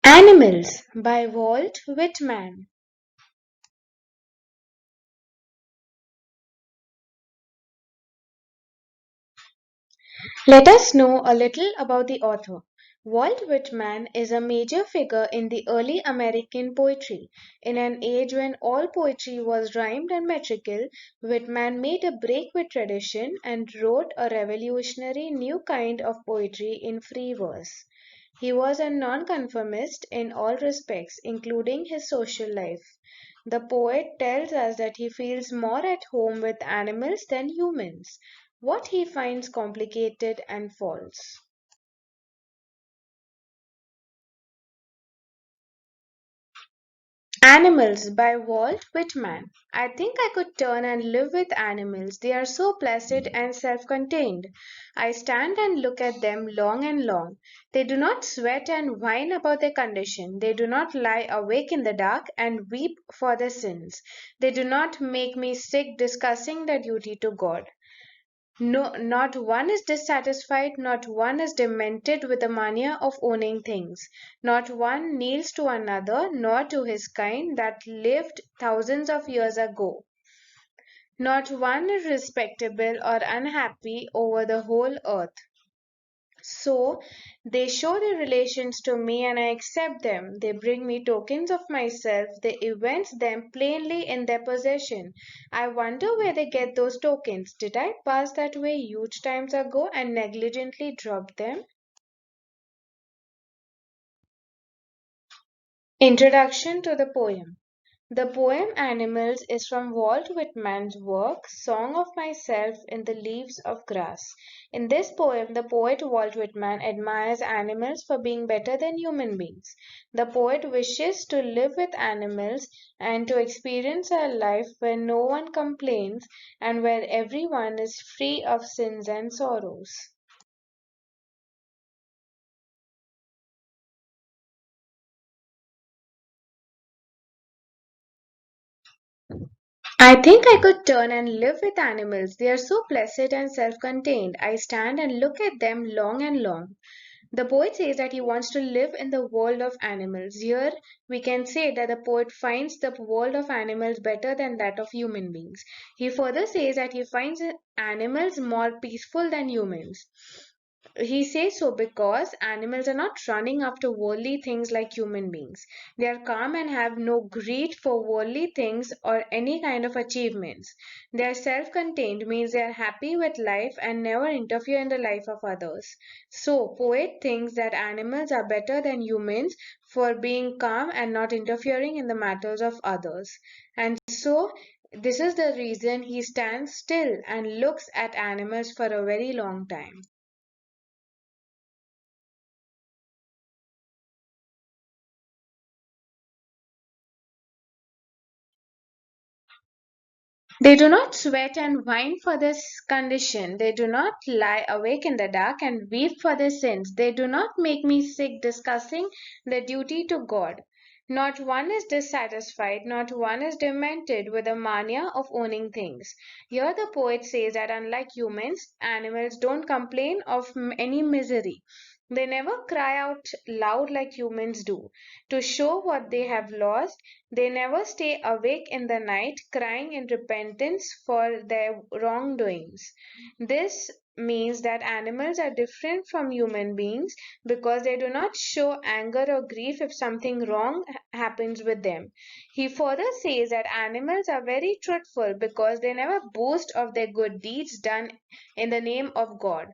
Animals by Walt Whitman. Let us know a little about the author. Walt Whitman is a major figure in the early American poetry. In an age when all poetry was rhymed and metrical, Whitman made a break with tradition and wrote a revolutionary new kind of poetry in free verse. He was a nonconformist in all respects, including his social life. The poet tells us that he feels more at home with animals than humans, what he finds complicated and false. Animals by Walt Whitman. I think I could turn and live with animals. They are so placid and self contained. I stand and look at them long and long. They do not sweat and whine about their condition. They do not lie awake in the dark and weep for their sins. They do not make me sick discussing their duty to God. No, not one is dissatisfied, not one is demented with the mania of owning things. Not one kneels to another, nor to his kind that lived thousands of years ago. Not one is respectable or unhappy over the whole earth. So they show their relations to me and I accept them. They bring me tokens of myself. They evince them plainly in their possession. I wonder where they get those tokens. Did I pass that way huge times ago and negligently drop them? Introduction to the poem. The poem Animals is from Walt Whitman's work Song of Myself in the Leaves of Grass. In this poem, the poet Walt Whitman admires animals for being better than human beings. The poet wishes to live with animals and to experience a life where no one complains and where everyone is free of sins and sorrows. I think I could turn and live with animals. They are so placid and self contained. I stand and look at them long and long. The poet says that he wants to live in the world of animals. Here we can say that the poet finds the world of animals better than that of human beings. He further says that he finds animals more peaceful than humans. He says so because animals are not running after worldly things like human beings. They are calm and have no greed for worldly things or any kind of achievements. They are self contained, means they are happy with life and never interfere in the life of others. So, poet thinks that animals are better than humans for being calm and not interfering in the matters of others. And so, this is the reason he stands still and looks at animals for a very long time. They do not sweat and whine for this condition. They do not lie awake in the dark and weep for their sins. They do not make me sick discussing their duty to God. Not one is dissatisfied, not one is demented with the mania of owning things. Here the poet says that unlike humans, animals don't complain of any misery. They never cry out loud like humans do to show what they have lost. They never stay awake in the night crying in repentance for their wrongdoings. This means that animals are different from human beings because they do not show anger or grief if something wrong happens with them. He further says that animals are very truthful because they never boast of their good deeds done in the name of God.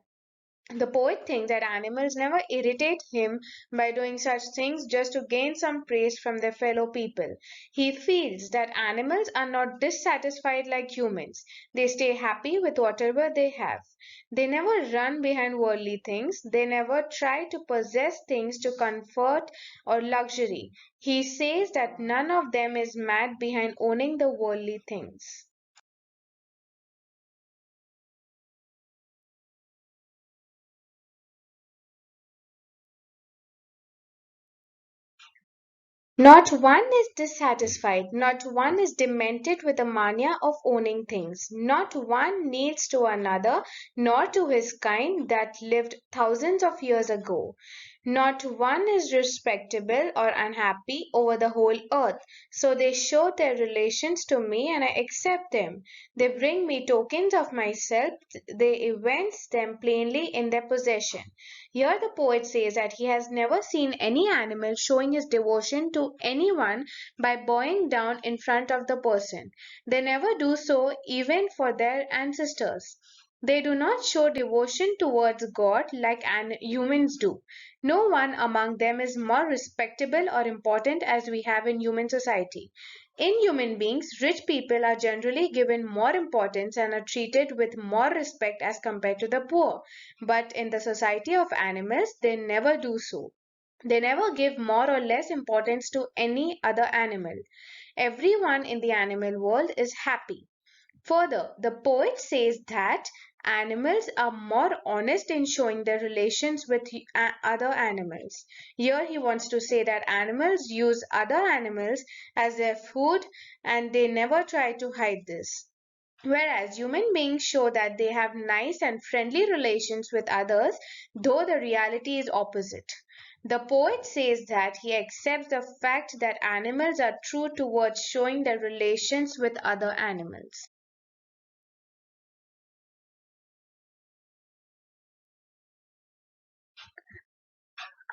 The poet thinks that animals never irritate him by doing such things just to gain some praise from their fellow people. He feels that animals are not dissatisfied like humans. They stay happy with whatever they have. They never run behind worldly things. They never try to possess things to comfort or luxury. He says that none of them is mad behind owning the worldly things. Not one is dissatisfied, not one is demented with the mania of owning things, not one kneels to another, nor to his kind that lived thousands of years ago. Not one is respectable or unhappy over the whole earth. So they show their relations to me and I accept them. They bring me tokens of myself, they evince them plainly in their possession. Here the poet says that he has never seen any animal showing his devotion to anyone by bowing down in front of the person. They never do so even for their ancestors. They do not show devotion towards God like humans do. No one among them is more respectable or important as we have in human society. In human beings, rich people are generally given more importance and are treated with more respect as compared to the poor. But in the society of animals, they never do so. They never give more or less importance to any other animal. Everyone in the animal world is happy. Further, the poet says that animals are more honest in showing their relations with other animals. Here he wants to say that animals use other animals as their food and they never try to hide this. Whereas human beings show that they have nice and friendly relations with others, though the reality is opposite. The poet says that he accepts the fact that animals are true towards showing their relations with other animals.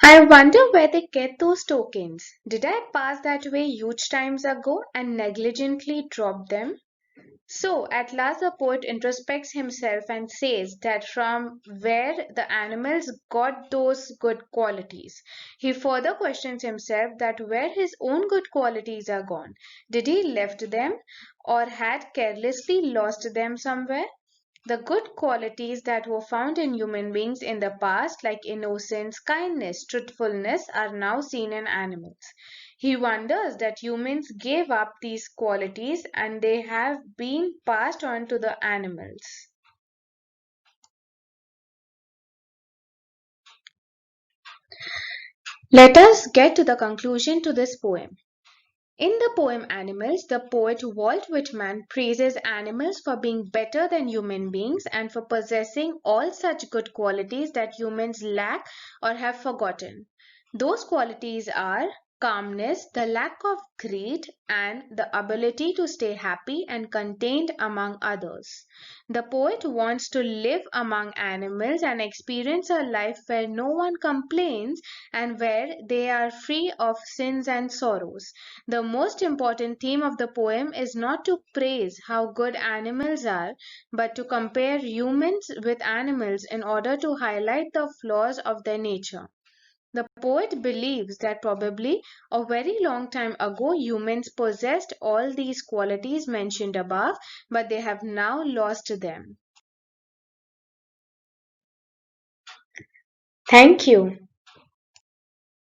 I wonder where they get those tokens. Did I pass that way huge times ago and negligently drop them? So, at last, the poet introspects himself and says that from where the animals got those good qualities. He further questions himself that where his own good qualities are gone. Did he left them or had carelessly lost them somewhere? The good qualities that were found in human beings in the past, like innocence, kindness, truthfulness, are now seen in animals. He wonders that humans gave up these qualities and they have been passed on to the animals. Let us get to the conclusion to this poem. In the poem Animals, the poet Walt Whitman praises animals for being better than human beings and for possessing all such good qualities that humans lack or have forgotten. Those qualities are calmness, the lack of greed, and the ability to stay happy and contained among others. The poet wants to live among animals and experience a life where no one complains and where they are free of sins and sorrows. The most important theme of the poem is not to praise how good animals are, but to compare humans with animals in order to highlight the flaws of their nature. The poet believes that probably a very long time ago humans possessed all these qualities mentioned above, but they have now lost them. Thank you.